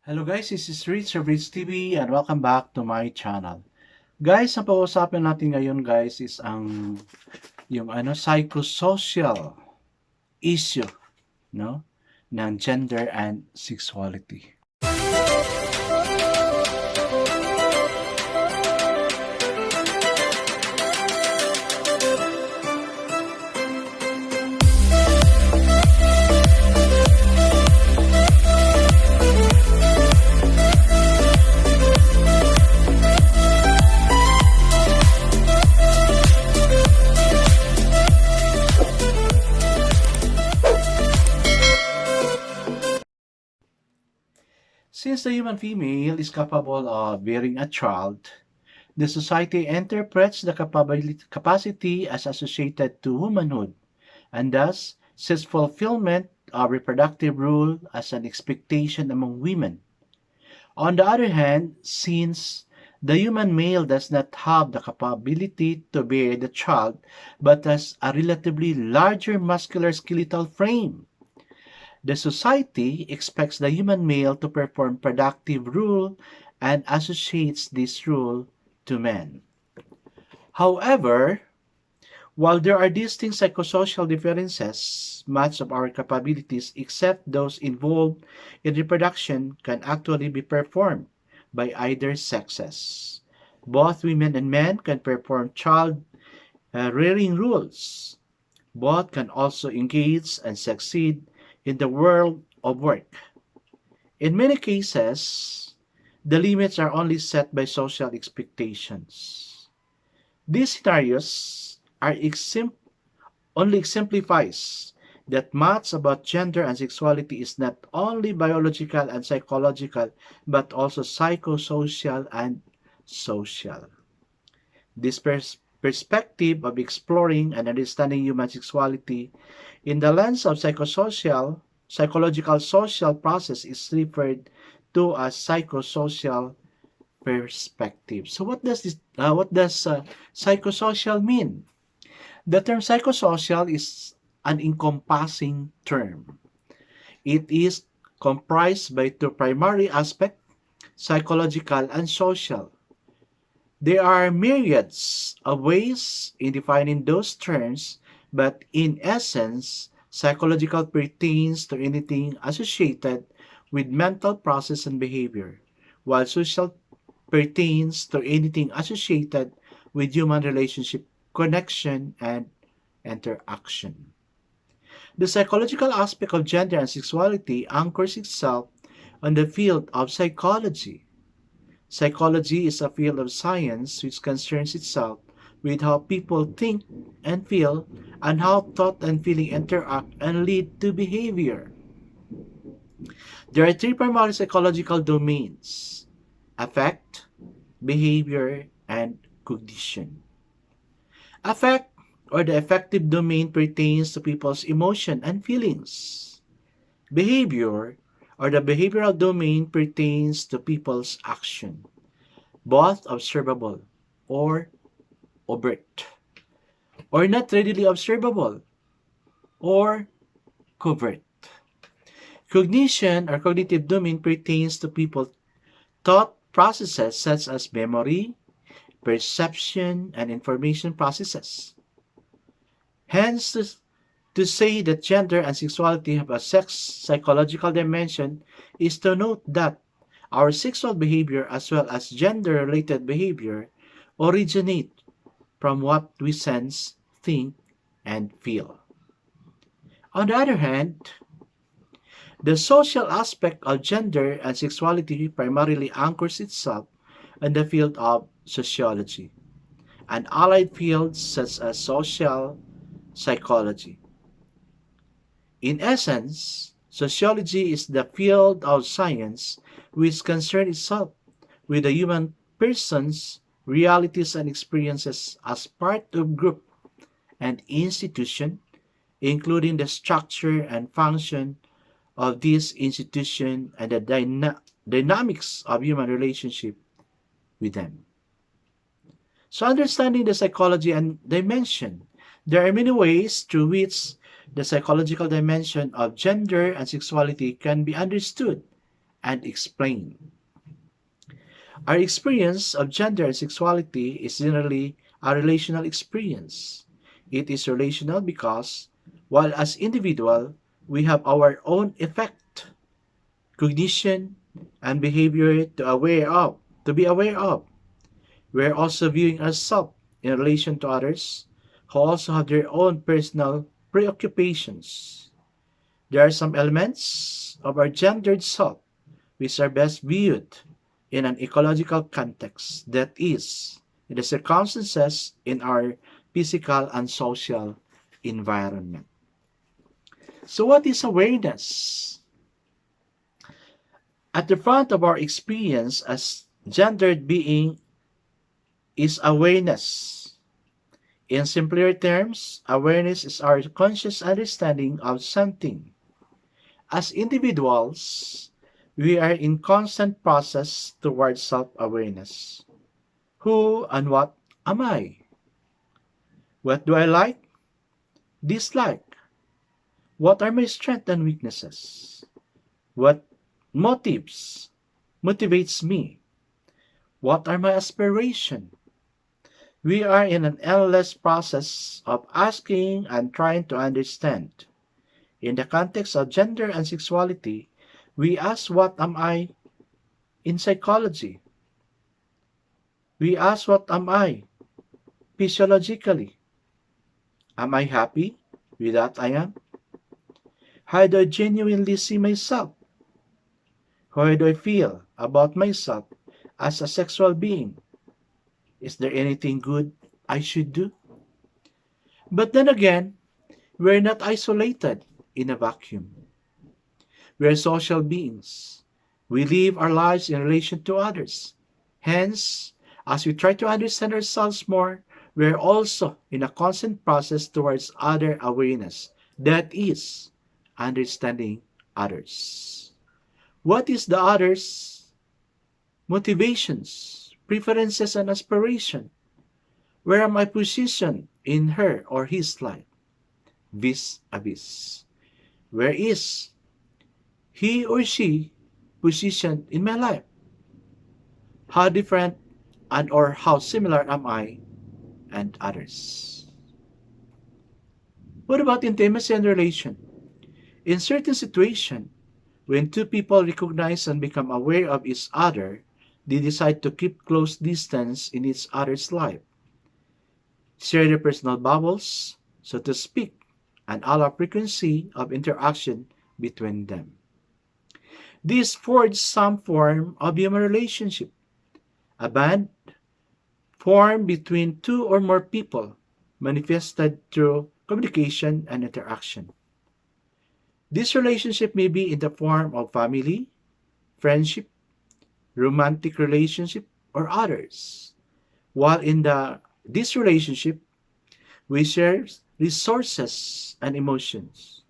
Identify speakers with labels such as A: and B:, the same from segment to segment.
A: Hello guys, this is Rich TV and welcome back to my channel. Guys, ang pag-uusapan natin ngayon guys is yung psychosocial issue, no, ng gender and sexuality. Since the human female is capable of bearing a child, the society interprets the capacity as associated to womanhood, and thus sees fulfillment of reproductive rule as an expectation among women. On the other hand, since the human male does not have the capability to bear the child, but has a relatively larger muscular skeletal frame, the society expects the human male to perform productive rule and associates this rule to men. However, while there are distinct psychosocial differences, much of our capabilities, except those involved in reproduction, can actually be performed by either sexes. Both women and men can perform child rearing rules. Both can also engage and succeed in the world of work. In many cases, the limits are only set by social expectations. These scenarios only exemplifies that much about gender and sexuality is not only biological and psychological, but also psychosocial and social. This perspective of exploring and understanding human sexuality in the lens of psychological social process is referred to as psychosocial perspective. So what does psychosocial mean? The term psychosocial is an encompassing term. It is comprised by two primary aspects, psychological and social. There are myriads of ways in defining those terms, but in essence, psychological pertains to anything associated with mental process and behavior, while social pertains to anything associated with human relationship, connection, and interaction. The psychological aspect of gender and sexuality anchors itself on the field of psychology. Psychology is a field of science which concerns itself with how people think and feel and how thought and feeling interact and lead to behavior. There are three primary psychological domains: affect, behavior, and cognition. Affect or the affective domain pertains to people's emotion and feelings. Behavior or the behavioral domain pertains to people's action, both observable or overt, or not readily observable or covert. Cognition or cognitive domain pertains to people's thought processes such as memory, perception, and information processes. Hence, to say that gender and sexuality have a psychological dimension is to note that our sexual behavior as well as gender-related behavior originate from what we sense, think, and feel. On the other hand, the social aspect of gender and sexuality primarily anchors itself in the field of sociology and allied fields such as social psychology. In essence, sociology is the field of science which concerns itself with the human person's realities and experiences as part of group and institution, including the structure and function of this institution and the dynamics of human relationship with them. So understanding the psychology and dimension, there are many ways through which the psychological dimension of gender and sexuality can be understood and explain. Our experience of gender and sexuality is generally a relational experience. It is relational because, while as individual, we have our own effect, cognition, and behavior to be aware of. We're also viewing ourselves in relation to others who also have their own personal preoccupations. There are some elements of our gendered self which are best viewed in an ecological context, that is, in the circumstances in our physical and social environment. So, what is awareness? At the front of our experience as gendered being is awareness. In simpler terms, awareness is our conscious understanding of something. As individuals, we are in constant process towards self-awareness. Who and what am I? What do I like, dislike? What are my strengths and weaknesses? What motives motivates me? What are my aspirations? We are in an endless process of asking and trying to understand. In the context of gender and sexuality, we ask what am I in psychology? We ask what am I physiologically? Am I happy with that I am? How do I genuinely see myself? How do I feel about myself as a sexual being? Is there anything good I should do? But then again, we're not isolated in a vacuum. We're social beings. We live our lives in relation to others. Hence, as we try to understand ourselves more, we're also in a constant process towards other awareness. That is, understanding others. What is the other's motivations, preferences, and aspiration? Where am I positioned in her or his life? Vis-a-vis. Where is he or she positioned in my life? How different and or how similar am I and others? What about intimacy and relation? In certain situations, when two people recognize and become aware of each other, they decide to keep close distance in each other's life, share their personal bubbles, so to speak, and allow frequency of interaction between them. This forged some form of human relationship, a bond formed between two or more people, manifested through communication and interaction. This relationship may be in the form of family, friendship, romantic relationship, or others. While in this relationship, we share resources and emotions.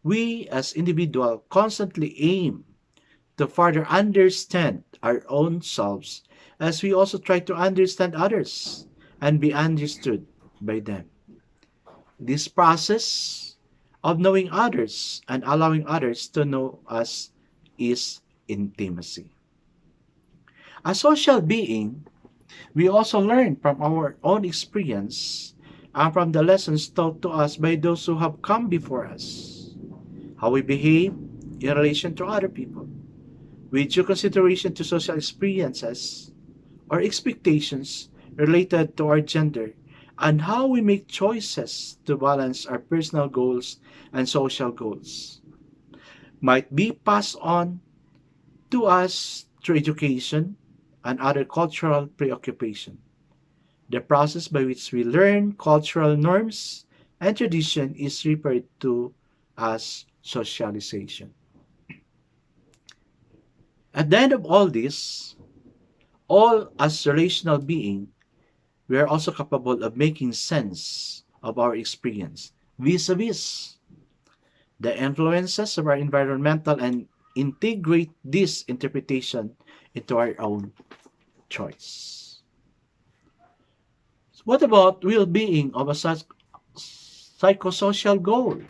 A: We as individuals constantly aim to further understand our own selves as we also try to understand others and be understood by them. This process of knowing others and allowing others to know us is intimacy. As social being, we also learn from our own experience and from the lessons taught to us by those who have come before us. How we behave in relation to other people, with due consideration to social experiences or expectations related to our gender, and how we make choices to balance our personal goals and social goals, might be passed on to us through education and other cultural preoccupation. The process by which we learn cultural norms and tradition is referred to as socialization. At the end of all this, all as relational being, we are also capable of making sense of our experience vis-a-vis the influences of our environmental and integrate this interpretation into our own choice. So what about well-being of a psychosocial goal?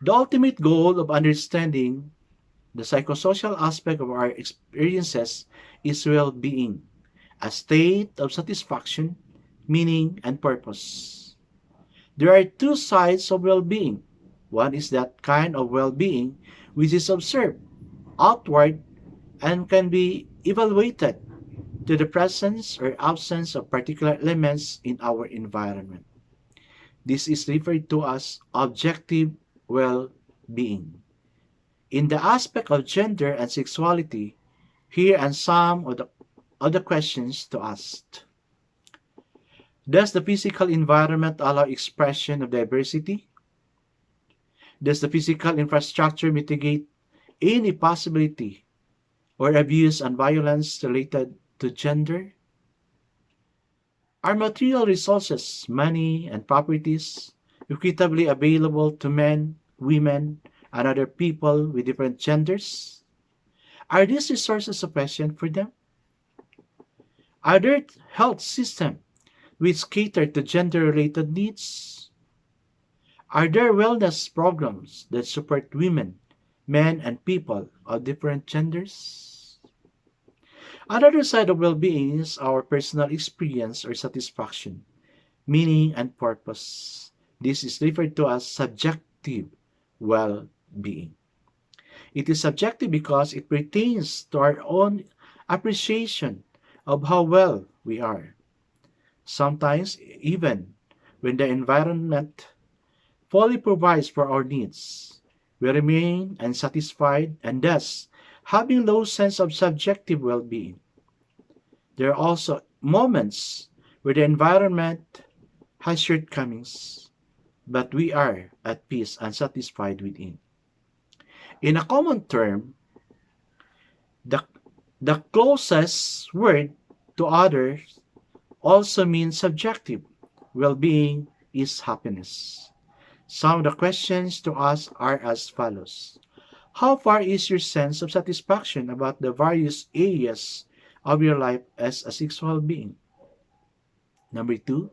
A: The ultimate goal of understanding the psychosocial aspect of our experiences is well-being, a state of satisfaction, meaning, and purpose. There are two sides of well-being. One is that kind of well-being which is observed outward and can be evaluated to the presence or absence of particular elements in our environment. This is referred to as objective well-being. In the aspect of gender and sexuality, here are some of the other questions to ask. Does the physical environment allow expression of diversity? Does the physical infrastructure mitigate any possibility or abuse and violence related to gender? Are material resources, money, and properties equitably available to men, women, and other people with different genders? Are these resources sufficient for them? Are there health systems which cater to gender-related needs? Are there wellness programs that support women, men, and people of different genders? Another side of well-being is our personal experience or satisfaction, meaning, and purpose. This is referred to as subjective well-being. It is subjective because it pertains to our own appreciation of how well we are. Sometimes, even when the environment fully provides for our needs, we remain unsatisfied and thus having low sense of subjective well-being. There are also moments where the environment has shortcomings, but we are at peace and satisfied within. In a common term, the, the closest word to others also means subjective. Well-being is happiness. Some of the questions to us are as follows. How far is your sense of satisfaction about the various areas of your life as a sexual being? Number two,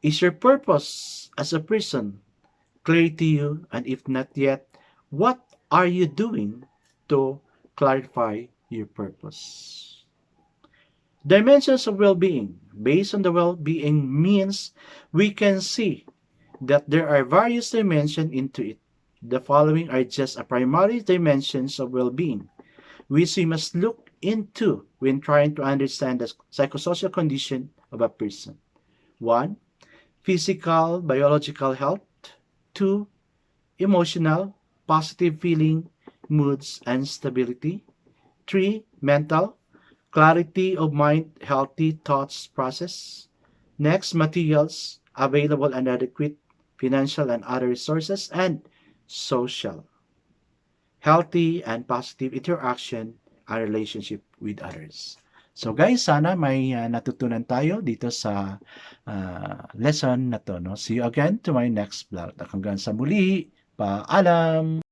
A: is your purpose as a person clear to you? And if not yet, what are you doing to clarify your purpose? Dimensions of well-being. Based on the well-being means we can see that there are various dimensions into it. The following are just a primary dimensions of well-being, which we must look into when trying to understand the psychosocial condition of a person. 1. Physical, biological health. 2. Emotional, positive feeling, moods, and stability. 3. Mental, clarity of mind, healthy thoughts process. Next, materials, available and adequate financial and other resources. And social, healthy and positive interaction and relationship with others. So guys, sana may natutunan tayo dito sa lesson na to. No? See you again to my next vlog. Hanggang sa muli, paalam!